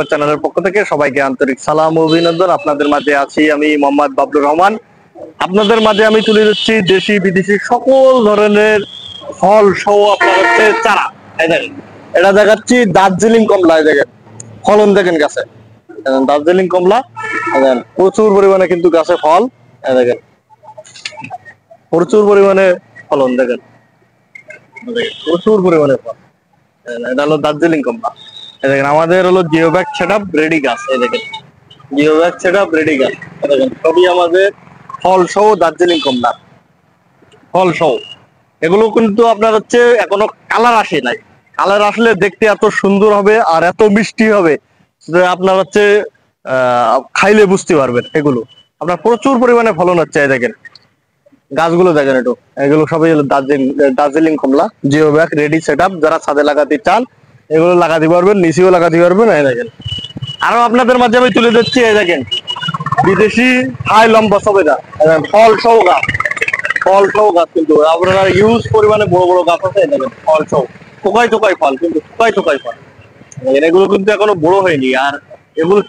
চ্যানেলের পক্ষ থেকে সবাইকে আন্তরিক সালাম ও অভিনন্দন। আপনাদের মাঝে আছি আমি মোহাম্মদ বাবলুর রহমান। আপনাদের মাঝে আমি তুলে দিচ্ছি দেশি বিদেশি সকল ধরনের ফল সহ আপনার হচ্ছে চারা। এই দেখেন, এটা দেখাচ্ছি দার্জিলিং কমলা। এই দেখেন ফলন দেখেন গাছে, দার্জিলিং কমলা দেখেন প্রচুর পরিমাণে কিন্তু গাছে ফল। এই দেখেন প্রচুর পরিমাণে ফলন দেখেন, প্রচুর পরিমাণে ফল। এটা হলো দার্জিলিং কমলা। এই দেখেন আমাদের হলো জিও ব্যাগ সেটআপ রেডি গাছ। এই দেখেন জিও ব্যাগ সেটআপ রেডি গাছ। এই দেখেন সবই আমাদের ফল সহ দার্জিলিং কমলা, ফল সহ। এগুলো কিন্তু আপনার হচ্ছে এখনো কালার আসে নাই। কালার আসলে দেখতে এত সুন্দর হবে আর এত মিষ্টি হবে যে আপনার হচ্ছে খাইলে বুঝতে পারবেন। এগুলো আপনার প্রচুর পরিমাণে ফলন হচ্ছে। এই দেখেন গাছগুলো দেখেন একটু, এগুলো সবই হলো দার্জিলিং কমলা জিও ব্যাগ রেডি সেটআপ। যারা ছাদে লাগাতে চান এগুলো লাগাতে পারবেন, নিচেও লাগাতে পারবেন। এই দেখেন আরো আপনাদের মাঝে আমি তুলে দিচ্ছি, এই দেখেন বিদেশি হাই লম্বা সবেদা ফল সহ গাছ, ফল সহ গাছ কিন্তু আপনারা ইউজ পরিমাণে বড় বড় গাছ আছে। এই দেখেন ফল সহ থোকায় থোকায় ফল, কিন্তু থোকায় থোকায় ফল। এগুলো কিন্তু এখনো বড় হয়নি আর এগুলো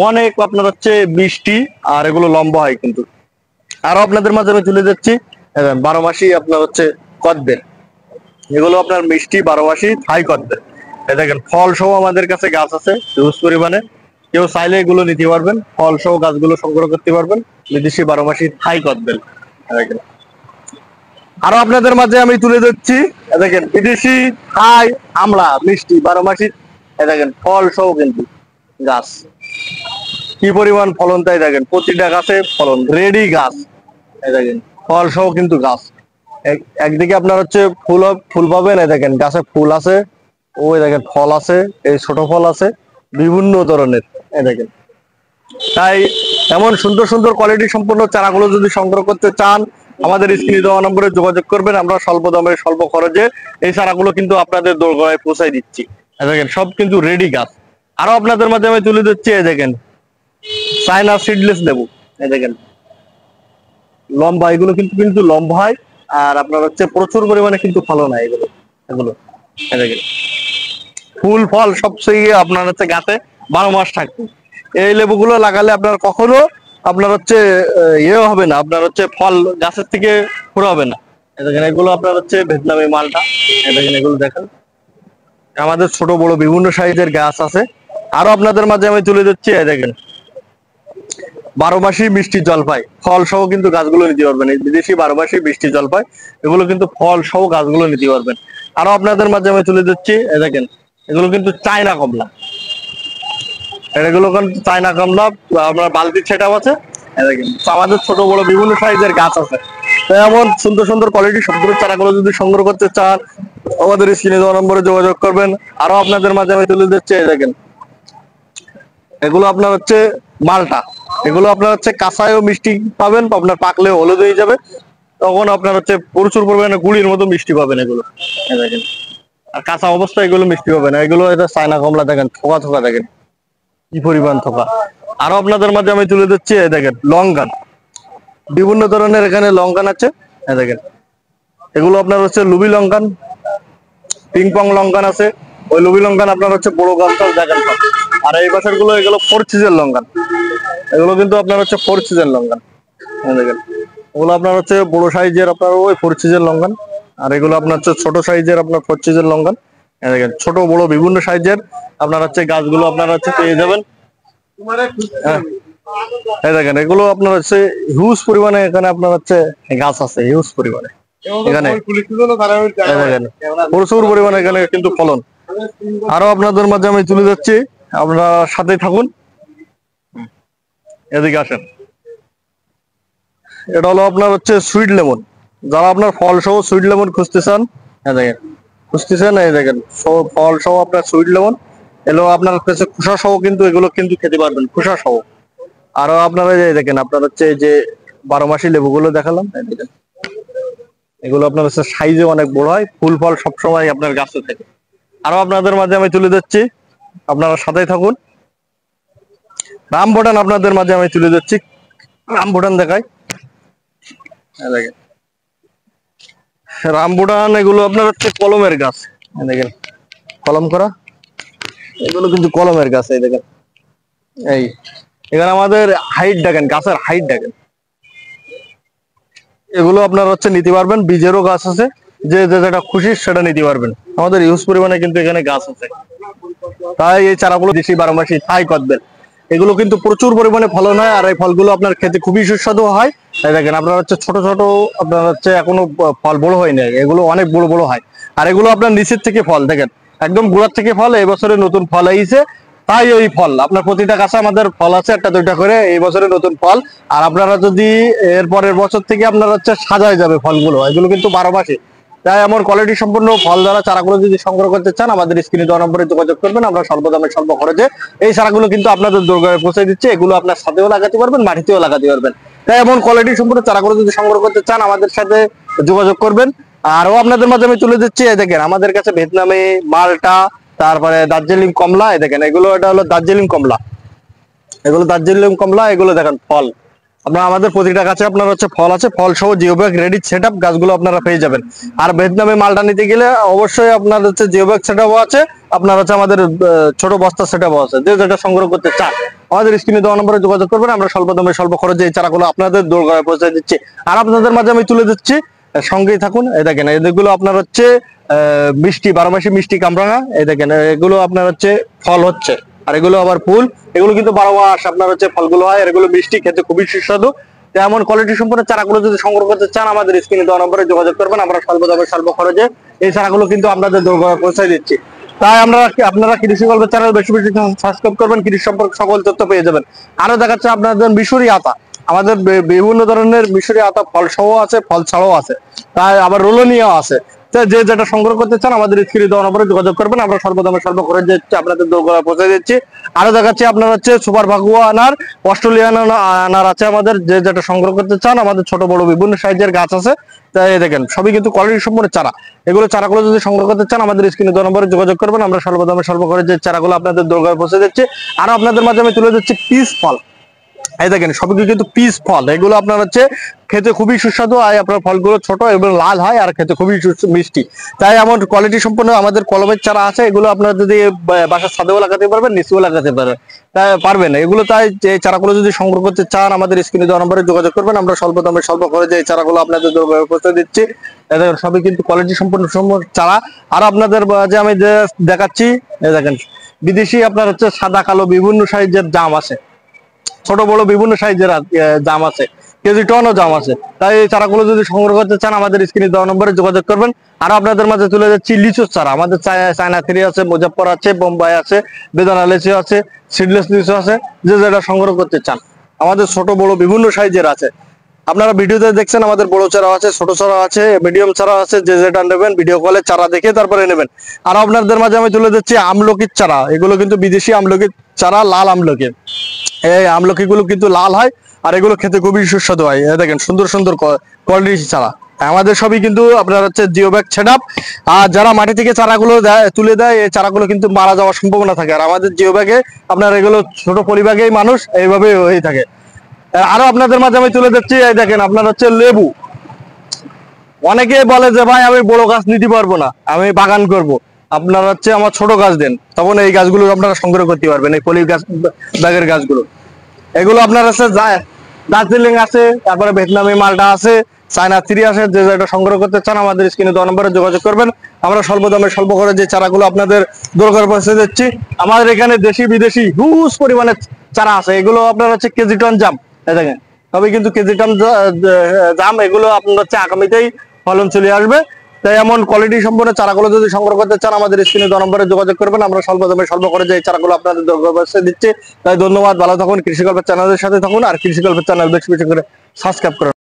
অনেক আপনার হচ্ছে মিষ্টি আর এগুলো লম্বা হয় কিন্তু। আরো আপনাদের মাঝে আমি তুলে দিচ্ছি 12 মাসি আপনার হচ্ছে কদবেল। এগুলো আপনার মিষ্টি 12 মাসি থাই কদবেল। এই দেখেন ফল সহ আমাদের কাছে গাছ আছে হিউজ পরিমাণে। কেউ চাইলে এগুলো নিতে পারবেন, ফল সহ গাছগুলো সংগ্রহ করতে পারবেন। বিদেশি 12 মাসি থাই কদবেল। দেখেন আরো আপনাদের মাঝে আমি তুলে দিচ্ছি, দেখেন বিদেশি থাই আমলা মিষ্টি 12 মাসি। দেখেন ফল সহ কিন্তু গাছ, কি পরিমাণ ফলন তাই দেখেন, প্রতিটা গাছে ফলন রেডি গাছ। এই দেখেন ফল সহ কিন্তু গাছ। একদিকে আপনার হচ্ছে ফুল পাবেন। এই দেখেন গাছে ফুল আছে, ওই দেখেন ফল আছে, এই ছোট ফল আছে বিভিন্ন ধরনের। এই দেখেন তাই এমন সুন্দর সুন্দর কোয়ালিটি সম্পন্ন চারাগুলো যদি সংগ্রহ করতে চান আমাদের স্ক্রিনে দেওয়া নম্বরে যোগাযোগ করবেন। আমরা স্বল্প দামে স্বল্প খরচে এই চারাগুলো কিন্তু আপনাদের দোরগোড়ায় পৌঁছাই দিচ্ছি। দেখেন সব কিন্তু রেডি গাছ। আরো আপনাদের মাঝে আমি তুলে দিচ্ছি, এই দেখেন চায়না সিডলেস লেবু। এই দেখেন লম্বা, এগুলো কিন্তু কিন্তু লম্বা হয় আর আপনার হচ্ছে প্রচুর পরিমাণে কিন্তু ফলন হয় এগুলো। এগুলো এই দেখেন ফুল ফল সবচেয়ে আপনার হচ্ছে গাছে 12 মাস থাকবে। এই লেবুগুলো লাগালে আপনার কখনো আপনার হচ্ছে ইয়ে হবে না, আপনার হচ্ছে ফল গাছের থেকে ফুরাবে না। দেখেন এগুলো আপনার হচ্ছে ভিয়েতনামি মালটা। দেখেন এগুলো দেখেন আমাদের ছোট বড় বিভিন্ন সাইজের গাছ আছে। আরো আপনাদের মাঝে আমি তুলে দিচ্ছি, দেখেন 12 মাসি মিষ্টি জলপাই ফল সহ কিন্তু গাছগুলো নিতে পারবেন। এই বিদেশি 12 মাসি মিষ্টি জলপাই এগুলো কিন্তু ফল সহ গাছগুলো নিতে পারবেন। আরো আপনাদের মাঝে আমি তুলে দিচ্ছি, দেখেন এগুলো কিন্তু চায়না কমলা। এগুলো কিন্তু চায়না কমলা, আপনার বালতির সেটআপ আছে। দেখেন আমাদের ছোট বড় বিভিন্ন সাইজের গাছ আছে। এমন সুন্দর সুন্দর কোয়ালিটি সবগুলো চারাগুলো যদি সংগ্রহ করতে চান আমাদের স্ক্রিনে দেওয়া নম্বরে যোগাযোগ করবেন। আরো আপনাদের মাঝে আমি তুলে দিচ্ছি, দেখেন এগুলো আপনার হচ্ছে মালটা। এগুলো আপনার হচ্ছে কাঁচায়ও মিষ্টি পাবেন, আপনার পাকলেও হলুদ হয়ে যাবে, তখন আপনার হচ্ছে প্রচুর পরিমাণে গুড়ির মতো মিষ্টি পাবেন এগুলো। দেখেন আর কাঁচা অবস্থায় এগুলো মিষ্টি পাবে না। এগুলো এটা চায়না কমলা। দেখেন থোকা থোকা, দেখেন কি পরিমাণ থোকা। আরো আপনাদের মাঝে আমি তুলে দিচ্ছি, দেখেন লঙ্কান বিভিন্ন ধরনের এখানে লঙ্কান আছে। দেখেন এগুলো আপনার হচ্ছে লুবি লঙ্কান, পিং পং লঙ্কান আছে। ওই লুবি লঙ্কান আপনার হচ্ছে বড় গাছটা দেখেন। আর এই বছর গুলো এগুলো 4 সিজন লঙ্কান। এগুলো কিন্তু আপনার হচ্ছে 4 সিজন লঙ্কান। দেখেন ওগুলো আপনার হচ্ছে বড় সাইজের আপনার ওই 4 সিজন লঙ্কান, আর এগুলো আপনার হচ্ছে ছোট সাইজের আপনার 4 সিজন লঙ্কান। দেখেন ছোট বড় বিভিন্ন সাইজের আপনার হচ্ছে গাছগুলো আপনার হচ্ছে পেয়ে যাবেন। এই দেখেন এগুলো আপনার হচ্ছে হিউজ পরিমাণে এখানে আপনার হচ্ছে গাছ আছে হিউজ পরিমাণে এখানে। দেখেন প্রচুর পরিমাণে এখানে কিন্তু ফলন। আরো আপনাদের মাঝে আমি তুলে যাচ্ছি, আপনারা সাথে থাকুন। এদিকে আসেন, এটা হলো আপনার হচ্ছে সুইট লেমন। যারা আপনার ফল সহ সুইট লেমন খুঁজতেছেন, দেখেন খুঁজতেছেন, এই দেখেন ফল সহ আপনার সুইট লেমন এগুলো আপনার কাছে খোসা সহ কিন্তু এগুলো কিন্তু খেতে পারবেন খোসা সহ। আরো আপনারা এই দেখেন আপনার হচ্ছে যে 12 মাসি লেবুগুলো দেখালাম, দেখেন এগুলো আপনার হচ্ছে সাইজে অনেক বড় হয়, ফুল ফল সবসময় আপনার গাছে থাকে। আরো আপনাদের মাঝে আমি তুলে দিচ্ছি, আপনারা সাথেই থাকুন। রামবুটান আপনাদের মাঝে আমি তুলে দিচ্ছি, রামবুটান দেখাই। দেখেন রামবুটান এগুলো আপনার হচ্ছে কলমের গাছ। দেখেন কলম করা এগুলো কিন্তু কলমের গাছ, এই দেখেন। এই এখানে আমাদের হাইট দেখেন, গাছের হাইট দেখেন। এগুলো আপনার হচ্ছে নিতে পারবেন, বীজেরও গাছ আছে, যে যেটা খুশি সেটা নিতে পারবেন। আমাদের ইউজ পরিমাণে কিন্তু এখানে গাছ আছে, তাই এই চারাগুলো দেশি 12 মাসি তাই করবেন। এগুলো কিন্তু প্রচুর পরিমাণে ফলন হয়, আর এই ফলগুলো আপনার খেতে খুবই সুস্বাদু হয়। এই দেখেন আপনার হচ্ছে ছোট ছোট, আপনার হচ্ছে এখনো ফল বড় হয় নাই, এগুলো অনেক বড় বড় হয়। আর এগুলো আপনার নিচের থেকে ফল দেখেন, একদম গোড়ার থেকে ফল। এই বছরে নতুন ফল আইছে, তাই ওই ফল আপনার প্রতিটা গাছে আমাদের ফল আছে একটা দুইটা করে, এই বছরে নতুন ফল। আর আপনারা যদি এর পরের বছর থেকে আপনার হচ্ছে সাজায় যাবে ফলগুলো, এগুলো কিন্তু 12 মাসে। তাই এমন কোয়ালিটি সম্পন্ন ফল দ্বারা চারাগুলো যদি সংগ্রহ করতে চান, আমাদের স্ক্রিনে দেওয়া নম্বরে যোগাযোগ করবেন। আমরা স্বল্পদামে স্বল্প খরচে এই চারাগুলো কিন্তু আপনাদের দোরগোড়ায় পৌঁছে দিচ্ছে। এগুলো আপনার ছাদেও লাগাতে পারবেন, মাটিতেও লাগাতে পারবেন। তাই এমন কোয়ালিটি সম্পন্ন চারাগুলো যদি সংগ্রহ করতে চান, আমাদের সাথে যোগাযোগ করবেন। আরও আপনাদের মাঝে আমি তুলে দিচ্ছি, এই দেখেন আমাদের কাছে ভিয়েতনামি, মালটা, তারপরে দার্জিলিং কমলা। এই দেখেন এগুলো, এটা হলো দার্জিলিং কমলা, এগুলো দার্জিলিং কমলা। এগুলো দেখেন ফল, আপনার আমাদের প্রতিটা গাছে আপনার হচ্ছে ফল আছে, ফল সহ জিও ব্যাগ রেডি সেটআপ গাছগুলো আপনারা পেয়ে যাবেন। আর ভিয়েতনামি মালটা নিতে গেলে অবশ্যই আপনার হচ্ছে জিও ব্যাগ সেটআপও আছে, আপনার হচ্ছে আমাদের ছোট বস্তা সেটআপও আছে। যে যেটা সংগ্রহ করতে চান, আমাদের স্ক্রিনে দেওয়া নম্বরে যোগাযোগ করবেন। আমরা স্বল্প দামে স্বল্প খরচে এই চারাগুলো আপনাদের দোরগোড়ায় পৌঁছে দিচ্ছি। আর আপনাদের মাঝে আমি তুলে দিচ্ছি, সঙ্গেই থাকুন। এই দেখেন এগুলো আপনার হচ্ছে মিষ্টি 12 মাসি মিষ্টি কামরাঙা। এই দেখেন এগুলো আপনার হচ্ছে ফল হচ্ছে, আর এগুলো আবার ফুল। এগুলো কিন্তু 12 মাস আপনার হচ্ছে ফলগুলো হয়, আর এগুলো মিষ্টি, খেতে খুবই সুস্বাদু। এমন কোয়ালিটি সম্পন্ন চারাগুলো যদি সংগ্রহ করতে চান, আমাদের স্ক্রিনে দেওয়া নম্বরে যোগাযোগ করবেন। আমরা স্বল্প দামে স্বল্প খরচে এই চারাগুলো কিন্তু আপনাদের দোরগোড়ায় পৌঁছে দিচ্ছি। তাই আপনারা কৃষি গল্পের চ্যানেল বেশি বেশি সাবস্ক্রাইব করবেন, কৃষি সম্পর্কে সকল তথ্য পেয়ে যাবেন। আরো দেখাচ্ছে আপনাদের মিশরি আতা, আমাদের বিভিন্ন ধরনের মিশরি আতা ফল সহ আছে, ফল ছাড়াও আছে, তাই আবার রোলনিয়াও আছে। যে যেটা সংগ্রহ করতে চান, আমাদের স্ক্রিনে দেওয়া নম্বরে যোগাযোগ করবেন। আমরা সর্বদামে স্বল্প খরচে আপনাদের দোরগোড়ায় পৌঁছে দিচ্ছি। আরো দেখাচ্ছি আপনার হচ্ছে সুপার ভাগুয়া আনার, অস্ট্রেলিয়ান আনার আছে আমাদের। যে যেটা সংগ্রহ করতে চান, আমাদের ছোট বড় বিভিন্ন সাইজের গাছ আছে। তাই দেখেন সবই কিন্তু কোয়ালিটি সম্পন্ন চারা। এগুলো চারাগুলো যদি সংগ্রহ করতে চান, আমাদের স্ক্রিনে দেওয়া নম্বরে যোগাযোগ করবেন। আমরা সর্বদামে স্বল্প খরচে চারাগুলো আপনাদের দোরগোড়ায় পৌঁছে দিচ্ছি। আর আপনাদের মাঝে আমি তুলে দিচ্ছি পিস ফল। এই দেখেন সবই কিন্তু পিস ফল, এগুলো আপনার হচ্ছে খেতে খুবই সুস্বাদু। আর আপনার ফলগুলো ছোট এবং লাল হয়, আর খেতে খুবই মিষ্টি। তাই এমন কোয়ালিটি সম্পন্ন আমাদের কলমের চারা আছে, এগুলো আপনারা যদি বাসার ছাদেও লাগাতে পারবেন, নিচেও লাগাতে পারবেন এগুলো। তাই এই চারাগুলো যদি সংগ্রহ করতে চান, আমাদের স্ক্রিনে দেওয়া নম্বরে যোগাযোগ করবেন। আমরা স্বল্প দামে স্বল্প খরচে এই চারাগুলো আপনাদের দোরগোড়ায় পৌঁছে দিচ্ছি। সবই কিন্তু কোয়ালিটি সম্পন্ন চারা। আর আপনাদের যে আমি যে দেখাচ্ছি, এই দেখেন বিদেশি আপনার হচ্ছে সাদা কালো বিভিন্ন সাইজের জাম আছে, ছোট বড় বিভিন্ন সাইজের জাম আছে, কেজি টনও জাম আছে। তাই এই চারাগুলো যদি সংগ্রহ করতে চান, আমাদের স্ক্রিনে দেওয়া নম্বরে যোগাযোগ করবেন। আর আপনাদের মাঝে তুলে যাচ্ছি লিচুর চারা, আমাদের চায়না থ্রি আছে, মুজফ্ফর আছে, বোম্বাই আছে, বেদানা লিচু আছে, সিডলেস লিচু আছে। যে যেটা সংগ্রহ করতে চান, আমাদের ছোট বড় বিভিন্ন সাইজের আছে। আপনারা ভিডিওতে দেখছেন আমাদের বড় চারা আছে, ছোট চারা আছে, মিডিয়াম চারা আছে। যে যেটা নেবেন ভিডিও কলে চারা দেখে তারপরে নেবেন। আর আপনাদের মাঝে আমি তুলে দিচ্ছি আমলকির চারা, এগুলো কিন্তু বিদেশি আমলকির চারা, লাল আমলকি। এই আমলকি গুলো কিন্তু লাল হয়, আর এগুলো খেতে খুবই সুস্বাদু হয়। দেখেন সুন্দর সুন্দর কোয়ালিটি চারা। আমাদের সবই কিন্তু আপনার হচ্ছে জিও ব্যাগ সেটআপ। আর যারা মাটি থেকে চারাগুলো তুলে দেয়, এই চারাগুলো কিন্তু মারা যাওয়ার সম্ভাবনা থাকে। আর আমাদের জিও ব্যাগে আপনার এগুলো ছোট পরিবাগেই মানুষ এইভাবে হয়ে থাকে। আরো আপনাদের মাঝে আমি তুলে দিচ্ছি, এই দেখেন আপনার হচ্ছে লেবু। অনেকে বলে যে ভাই আমি বড় গাছ নিতে পারবো না, আমি বাগান করব। আপনার হচ্ছে আমার ছোট গাছ দেন, তখন এই গাছগুলো আপনারা সংগ্রহ করতে পারবেন, এই পলি গাছ ব্যাগের গাছগুলো। এগুলো আপনার আছে দার্জিলিং আছে, তারপরে ভিয়েতনামি মালটা আছে, চায়না থ্রি আছে। যে যেটা সংগ্রহ করতে চান, আমাদের স্ক্রিনে দেওয়া নম্বরে যোগাযোগ করবেন। আমরা স্বল্প দামে স্বল্প করে যে চারাগুলো আপনাদের দরকার পৌঁছে দিচ্ছি। আমাদের এখানে দেশি বিদেশি হিউজ পরিমাণে চারা আছে, এগুলো আপনার হচ্ছে কেজি টন জাম। দেখেন তবে কিন্তু কেজি টন জাম, এগুলো আপনার হচ্ছে আগামীতেই ফলন চলে আসবে। তাই এমন কোয়ালিটি সম্পন্ন চারাগুলো যদি সংগ্রহ করতে চান, আমাদের স্ক্রিনে দেওয়া নম্বরে যোগাযোগ করবেন। আমরা স্বল্প দামে স্বল্প করে যে চারাগুলো আপনাদের দরকার পৌঁছে দিচ্ছি। তাই ধন্যবাদ, ভালো থাকুন, কৃষি গল্পের চ্যানেলের সাথে থাকুন। আর কৃষি গল্পের চ্যানেল বেশি বেশি করে সাবস্ক্রাইব করুন।